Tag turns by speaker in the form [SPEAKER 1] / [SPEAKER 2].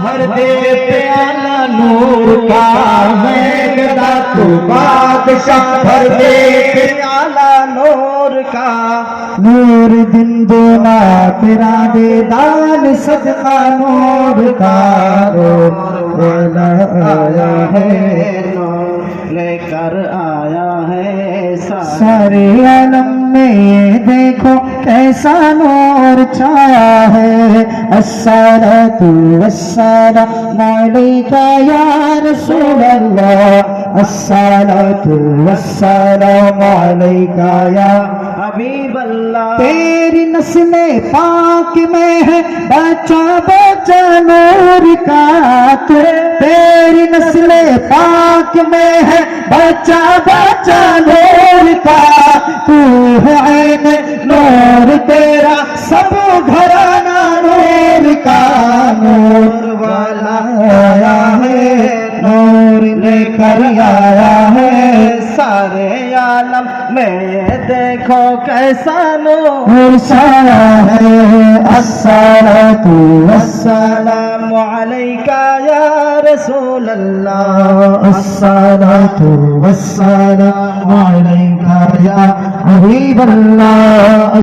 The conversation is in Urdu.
[SPEAKER 1] بھر دے پیالہ نور کا میں گدا تو بادشاہ بھر دے پیالہ نور کا نور دن دونا تیرا دے دان صدقہ نور کا نور والا آیا ہے نور لے کر آیا ہے سارے عالم میں یہ دیکھو کیسا نور چھایا ہے الصلاۃ والسلام علیک یا رسول اللہ الصلاۃ والسلام علیک یا حبیب اللہ تیری نسل پاک میں ہے بچہ بچہ نور کا تیری نسل پاک میں ہے بچہ بچہ نور کا تو ہے عین نور تیرا سب گھرانہ نور کا نور والا آیا ہے نور لے کر آیا ہے سارے عالم میں دیکھو کیسا نور چھایا ہے الصلاۃ والسلام علیک یا رسول اللہ الصلاۃ والسلام علیک یا حبیب اللہ